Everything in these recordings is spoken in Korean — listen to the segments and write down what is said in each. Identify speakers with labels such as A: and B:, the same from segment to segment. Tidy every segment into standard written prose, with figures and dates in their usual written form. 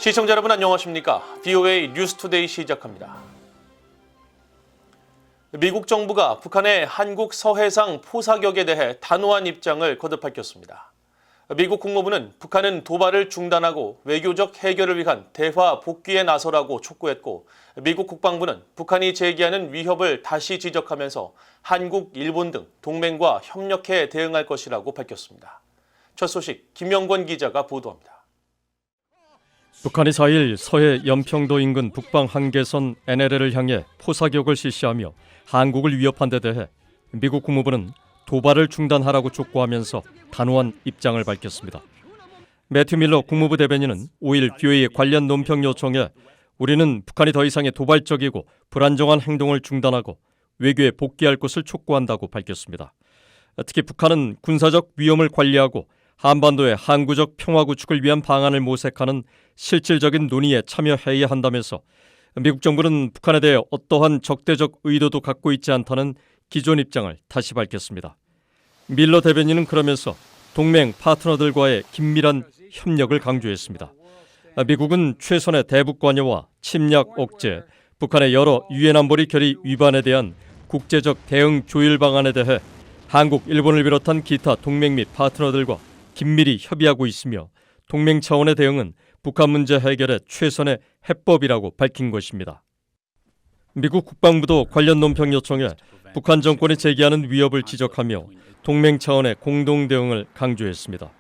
A: 시청자 여러분 안녕하십니까? VOA 뉴스투데이 시작합니다. 미국 정부가 북한의 한국 서해상 포사격에 대해 단호한 입장을 거듭 밝혔습니다. 미국 국무부는 북한은 도발을 중단하고 외교적 해결을 위한 대화 복귀에 나서라고 촉구했고, 미국 국방부는 북한이 제기하는 위협을 다시 지적하면서 한국, 일본 등 동맹과 협력해 대응할 것이라고 밝혔습니다. 첫 소식 김영권 기자가 보도합니다.
B: 북한이 4일 서해 연평도 인근 북방 한계선 NLL을 향해 포사격을 실시하며 한국을 위협한 데 대해 미국 국무부는 도발을 중단하라고 촉구하면서 단호한 입장을 밝혔습니다. 매튜 밀러 국무부 대변인은 5일 VOA의 관련 논평 요청에 우리는 북한이 더 이상의 도발적이고 불안정한 행동을 중단하고 외교에 복귀할 것을 촉구한다고 밝혔습니다. 특히 북한은 군사적 위험을 관리하고 한반도의 항구적 평화 구축을 위한 방안을 모색하는 실질적인 논의에 참여해야 한다면서 미국 정부는 북한에 대해 어떠한 적대적 의도도 갖고 있지 않다는 기존 입장을 다시 밝혔습니다. 밀러 대변인은 그러면서 동맹 파트너들과의 긴밀한 협력을 강조했습니다. 미국은 최선의 대북 관여와 침략 억제, 북한의 여러 유엔 안보리 결의 위반에 대한 국제적 대응 조율 방안에 대해 한국, 일본을 비롯한 기타 동맹 및 파트너들과 긴밀히 협의하고 있으며 동맹 차원의 대응은 북한 문제 해결의 최선의 해법이라고 밝힌 것입니다. 미국 국방부도 관련 논평 요청에 북한 정권이 제기하는 위협을 지적하며 동맹 차원의 공동 대응을 강조했습니다.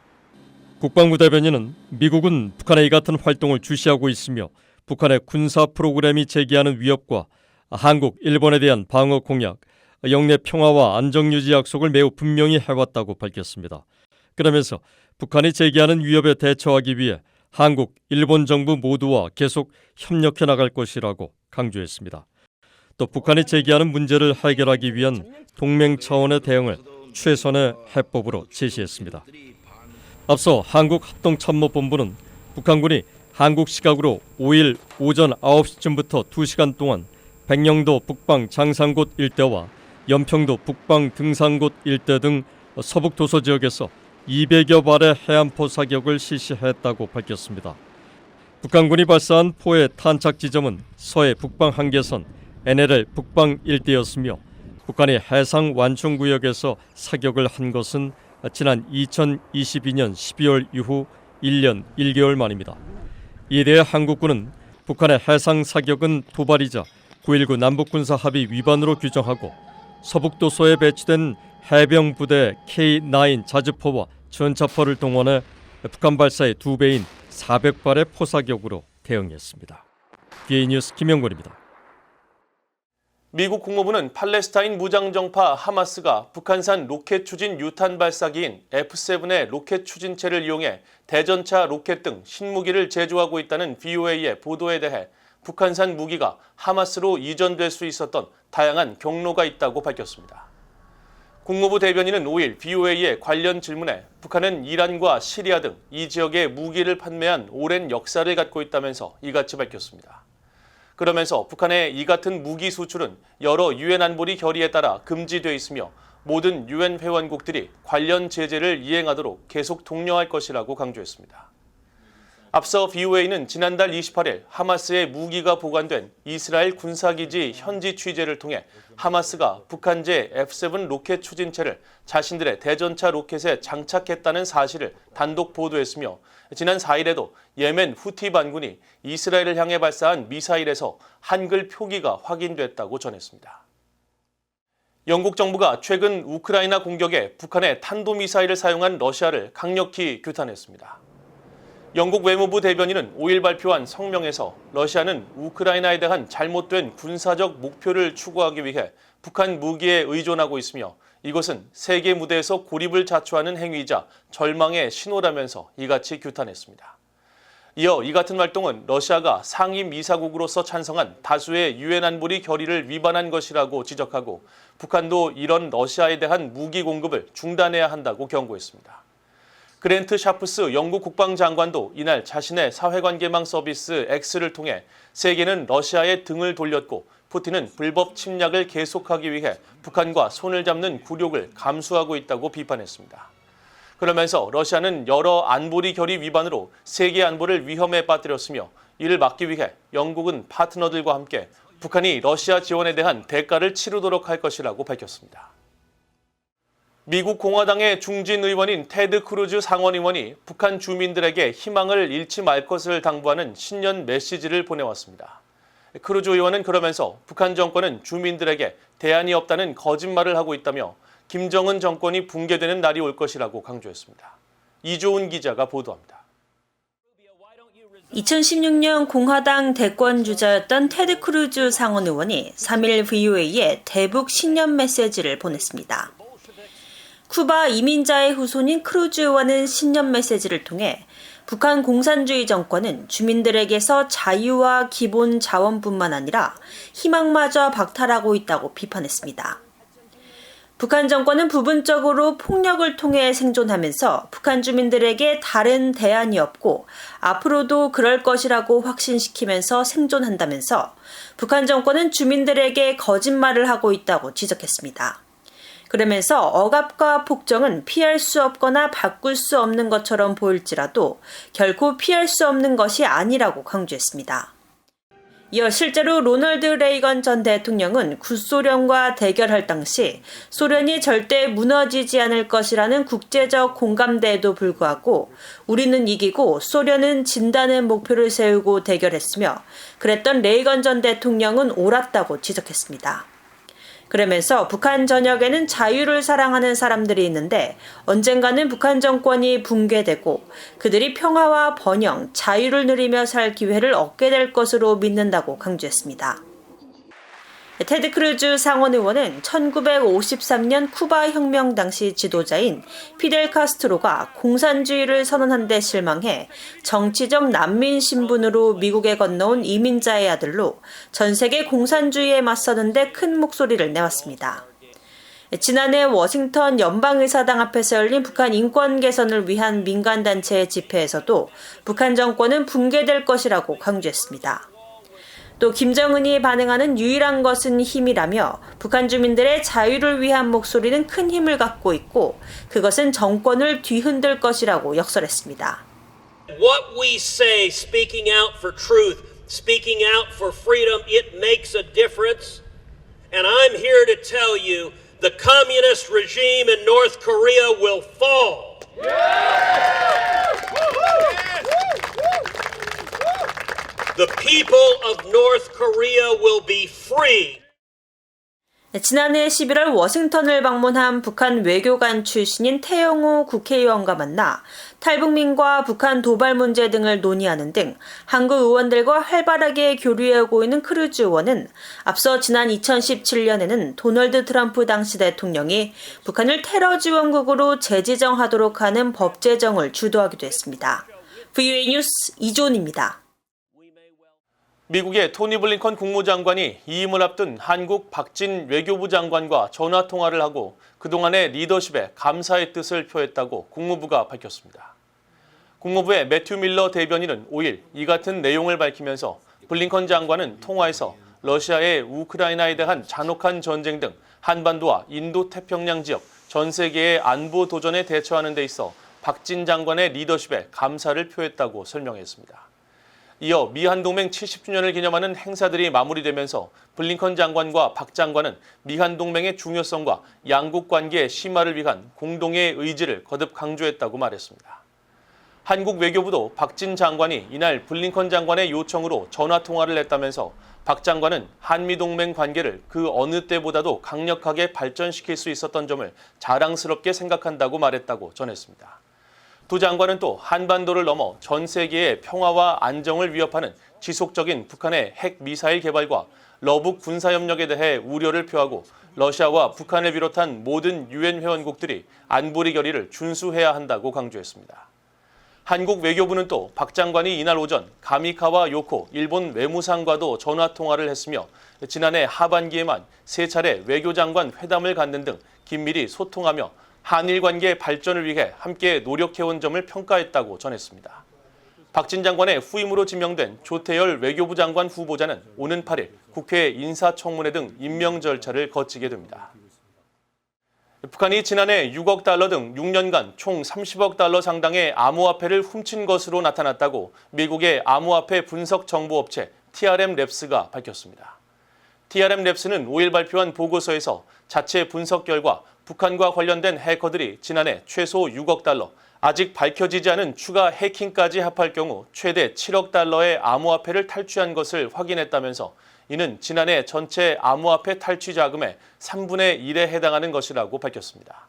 B: 국방부 대변인은 미국은 북한의 이 같은 활동을 주시하고 있으며 북한의 군사 프로그램이 제기하는 위협과 한국, 일본에 대한 방어 공약, 영내 평화와 안정 유지 약속을 매우 분명히 해왔다고 밝혔습니다. 그러면서 북한이 제기하는 위협에 대처하기 위해 한국, 일본 정부 모두와 계속 협력해 나갈 것이라고 강조했습니다. 또 북한이 제기하는 문제를 해결하기 위한 동맹 차원의 대응을 최선의 해법으로 제시했습니다. 앞서 한국합동참모본부는 북한군이 한국 시각으로 5일 오전 9시쯤부터 2시간 동안 백령도 북방 장산곶 일대와 연평도 북방 등산곶 일대 등 서북 도서 지역에서 200여 발의 해안포 사격을 실시했다고 밝혔습니다. 북한군이 발사한 포의 탄착 지점은 서해 북방 한계선 NLL 북방 일대였으며 북한이 해상 완충구역에서 사격을 한 것은 지난 2022년 12월 이후 1년 1개월 만입니다. 이에 대해 한국군은 북한의 해상 사격은 도발이자 9.19 남북군사합의 위반으로 규정하고 서북도서에 배치된 해병부대 K9 자주포와 전차포를 동원해 북한 발사의 2배인 400발의 포사격으로 대응했습니다. VOA 뉴스 김영권입니다.
A: 미국 국무부는 팔레스타인 무장정파 하마스가 북한산 로켓 추진 유탄 발사기인 F7의 로켓 추진체를 이용해 대전차 로켓 등 신무기를 제조하고 있다는 VOA의 보도에 대해 북한산 무기가 하마스로 이전될 수 있었던 다양한 경로가 있다고 밝혔습니다. 국무부 대변인은 5일 VOA의 관련 질문에 북한은 이란과 시리아 등 이 지역에 무기를 판매한 오랜 역사를 갖고 있다면서 이같이 밝혔습니다. 그러면서 북한의 이 같은 무기 수출은 여러 유엔 안보리 결의에 따라 금지돼 있으며 모든 유엔 회원국들이 관련 제재를 이행하도록 계속 독려할 것이라고 강조했습니다. 앞서 VOA는 지난달 28일 하마스의 무기가 보관된 이스라엘 군사기지 현지 취재를 통해 하마스가 북한제 F7 로켓 추진체를 자신들의 대전차 로켓에 장착했다는 사실을 단독 보도했으며 지난 4일에도 예멘 후티 반군이 이스라엘을 향해 발사한 미사일에서 한글 표기가 확인됐다고 전했습니다. 영국 정부가 최근 우크라이나 공격에 북한의 탄도미사일을 사용한 러시아를 강력히 규탄했습니다. 영국 외무부 대변인은 5일 발표한 성명에서 러시아는 우크라이나에 대한 잘못된 군사적 목표를 추구하기 위해 북한 무기에 의존하고 있으며 이것은 세계 무대에서 고립을 자초하는 행위이자 절망의 신호라면서 이같이 규탄했습니다. 이어 이 같은 활동은 러시아가 상임이사국으로서 찬성한 다수의 유엔 안보리 결의를 위반한 것이라고 지적하고 북한도 이런 러시아에 대한 무기 공급을 중단해야 한다고 경고했습니다. 그랜트 샤프스 영국 국방장관도 이날 자신의 사회관계망 서비스 X를 통해 세계는 러시아의 등을 돌렸고 푸틴은 불법 침략을 계속하기 위해 북한과 손을 잡는 굴욕을 감수하고 있다고 비판했습니다. 그러면서 러시아는 여러 안보리 결의 위반으로 세계 안보를 위험에 빠뜨렸으며 이를 막기 위해 영국은 파트너들과 함께 북한이 러시아 지원에 대한 대가를 치르도록 할 것이라고 밝혔습니다. 미국 공화당의 중진 의원인 테드 크루즈 상원 의원이 북한 주민들에게 희망을 잃지 말 것을 당부하는 신년 메시지를 보내왔습니다. 크루즈 의원은 그러면서 북한 정권은 주민들에게 대안이 없다는 거짓말을 하고 있다며 김정은 정권이 붕괴되는 날이 올 것이라고 강조했습니다. 이조은 기자가 보도합니다.
C: 2016년 공화당 대권 주자였던 테드 크루즈 상원 의원이 3일 VOA에 대북 신년 메시지를 보냈습니다. 쿠바 이민자의 후손인 크루즈 의원은 신년 메시지를 통해 북한 공산주의 정권은 주민들에게서 자유와 기본 자원뿐만 아니라 희망마저 박탈하고 있다고 비판했습니다. 북한 정권은 부분적으로 폭력을 통해 생존하면서 북한 주민들에게 다른 대안이 없고 앞으로도 그럴 것이라고 확신시키면서 생존한다면서 북한 정권은 주민들에게 거짓말을 하고 있다고 지적했습니다. 그러면서 억압과 폭정은 피할 수 없거나 바꿀 수 없는 것처럼 보일지라도 결코 피할 수 없는 것이 아니라고 강조했습니다. 이어 실제로 로널드 레이건 전 대통령은 구소련과 대결할 당시 소련이 절대 무너지지 않을 것이라는 국제적 공감대에도 불구하고 우리는 이기고 소련은 진다는 목표를 세우고 대결했으며 그랬던 레이건 전 대통령은 옳았다고 지적했습니다. 그러면서 북한 전역에는 자유를 사랑하는 사람들이 있는데 언젠가는 북한 정권이 붕괴되고 그들이 평화와 번영, 자유를 누리며 살 기회를 얻게 될 것으로 믿는다고 강조했습니다. 테드 크루즈 상원 의원은 1953년 쿠바 혁명 당시 지도자인 피델 카스트로가 공산주의를 선언한 데 실망해 정치적 난민 신분으로 미국에 건너온 이민자의 아들로 전 세계 공산주의에 맞서는 데 큰 목소리를 내왔습니다. 지난해 워싱턴 연방의사당 앞에서 열린 북한 인권 개선을 위한 민간단체의 집회에서도 북한 정권은 붕괴될 것이라고 강조했습니다. 또 김정은이 반응하는 유일한 것은 힘이라며 북한 주민들의 자유를 위한 목소리는 큰 힘을 갖고 있고 그것은 정권을 뒤흔들 것이라고 역설했습니다.
D: What we say, speaking out for truth, speaking out for freedom, it makes a difference. And I'm here to tell you, the communist regime in North Korea will fall. The people of North Korea will be free.
C: 지난해 11월 워싱턴을 방문한 북한 외교관 출신인 태영호 국회의원과 만나 탈북민과 북한 도발 문제 등을 논의하는 등 한국 의원들과 활발하게 교류해오고 있는 크루즈 의원은 앞서 지난 2017년에는 도널드 트럼프 당시 대통령이 북한을 테러 지원국으로 재지정하도록 하는 법 제정을 주도하기도 했습니다. VOA 뉴스 이존입니다.
A: 미국의 토니 블링컨 국무장관이 이임을 앞둔 한국 박진 외교부 장관과 전화 통화를 하고 그동안의 리더십에 감사의 뜻을 표했다고 국무부가 밝혔습니다. 국무부의 매튜 밀러 대변인은 5일 이 같은 내용을 밝히면서 블링컨 장관은 통화에서 러시아의 우크라이나에 대한 잔혹한 전쟁 등 한반도와 인도태평양 지역 전 세계의 안보 도전에 대처하는 데 있어 박진 장관의 리더십에 감사를 표했다고 설명했습니다. 이어 미한동맹 70주년을 기념하는 행사들이 마무리되면서 블링컨 장관과 박 장관은 미한동맹의 중요성과 양국 관계의 심화를 위한 공동의 의지를 거듭 강조했다고 말했습니다. 한국 외교부도 박진 장관이 이날 블링컨 장관의 요청으로 전화통화를 했다면서 박 장관은 한미동맹 관계를 그 어느 때보다도 강력하게 발전시킬 수 있었던 점을 자랑스럽게 생각한다고 말했다고 전했습니다. 두 장관은 또 한반도를 넘어 전 세계의 평화와 안정을 위협하는 지속적인 북한의 핵 미사일 개발과 러북 군사협력에 대해 우려를 표하고 러시아와 북한을 비롯한 모든 유엔 회원국들이 안보리 결의를 준수해야 한다고 강조했습니다. 한국 외교부는 또 박 장관이 이날 오전 가미카와 요코 일본 외무상과도 전화통화를 했으며 지난해 하반기에만 3차례 외교장관 회담을 갖는 등 긴밀히 소통하며 한일 관계 발전을 위해 함께 노력해온 점을 평가했다고 전했습니다. 박진 장관의 후임으로 지명된 조태열 외교부 장관 후보자는 오는 8일 국회 인사청문회 등 임명 절차를 거치게 됩니다. 북한이 지난해 6억 달러 등 6년간 총 30억 달러 상당의 암호화폐를 훔친 것으로 나타났다고 미국의 암호화폐 분석 정보업체 TRM랩스가 밝혔습니다. TRM랩스는 5일 발표한 보고서에서 자체 분석 결과 북한과 관련된 해커들이 지난해 최소 6억 달러, 아직 밝혀지지 않은 추가 해킹까지 합할 경우 최대 7억 달러의 암호화폐를 탈취한 것을 확인했다면서 이는 지난해 전체 암호화폐 탈취 자금의 3분의 1에 해당하는 것이라고 밝혔습니다.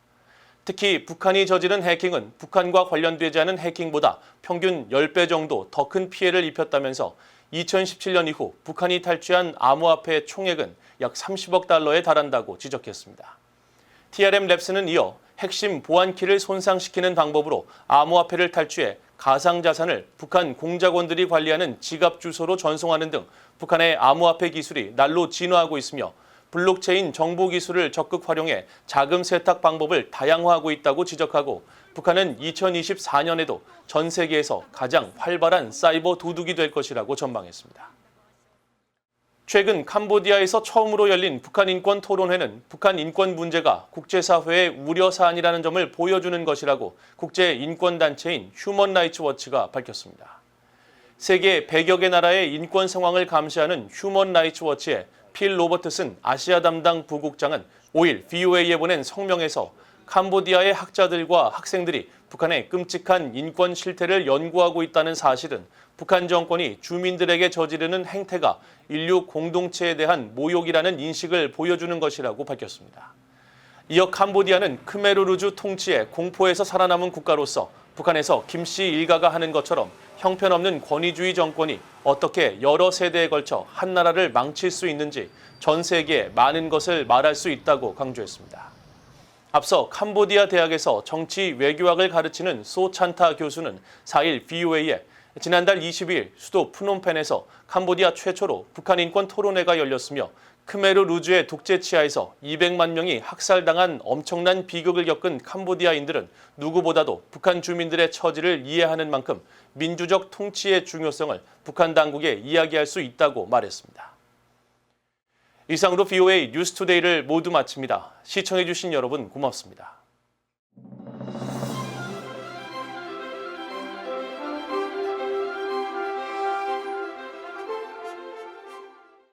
A: 특히 북한이 저지른 해킹은 북한과 관련되지 않은 해킹보다 평균 10배 정도 더 큰 피해를 입혔다면서 2017년 이후 북한이 탈취한 암호화폐 총액은 약 30억 달러에 달한다고 지적했습니다. TRM랩스는 이어 핵심 보안키를 손상시키는 방법으로 암호화폐를 탈취해 가상자산을 북한 공작원들이 관리하는 지갑 주소로 전송하는 등 북한의 암호화폐 기술이 날로 진화하고 있으며 블록체인 정보 기술을 적극 활용해 자금 세탁 방법을 다양화하고 있다고 지적하고 북한은 2024년에도 전 세계에서 가장 활발한 사이버 도둑이 될 것이라고 전망했습니다. 최근 캄보디아에서 처음으로 열린 북한 인권 토론회는 북한 인권 문제가 국제사회의 우려 사안이라는 점을 보여주는 것이라고 국제인권단체인 휴먼 라이츠 워치가 밝혔습니다. 세계 100여 개 나라의 인권 상황을 감시하는 휴먼 라이츠 워치의 필 로버트슨 아시아 담당 부국장은 5일 VOA에 보낸 성명에서 캄보디아의 학자들과 학생들이 북한의 끔찍한 인권 실태를 연구하고 있다는 사실은 북한 정권이 주민들에게 저지르는 행태가 인류 공동체에 대한 모욕이라는 인식을 보여주는 것이라고 밝혔습니다. 이어 캄보디아는 크메르루주 통치의 공포에서 살아남은 국가로서 북한에서 김씨 일가가 하는 것처럼 형편없는 권위주의 정권이 어떻게 여러 세대에 걸쳐 한 나라를 망칠 수 있는지 전 세계에 많은 것을 말할 수 있다고 강조했습니다. 앞서 캄보디아 대학에서 정치 외교학을 가르치는 소 찬타 교수는 4일 VOA에 지난달 22일 수도 프놈펜에서 캄보디아 최초로 북한 인권 토론회가 열렸으며 크메르 루주의 독재 치하에서 200만 명이 학살당한 엄청난 비극을 겪은 캄보디아인들은 누구보다도 북한 주민들의 처지를 이해하는 만큼 민주적 통치의 중요성을 북한 당국에 이야기할 수 있다고 말했습니다. 이상으로 VOA 뉴스투데이를 모두 마칩니다. 시청해주신 여러분 고맙습니다.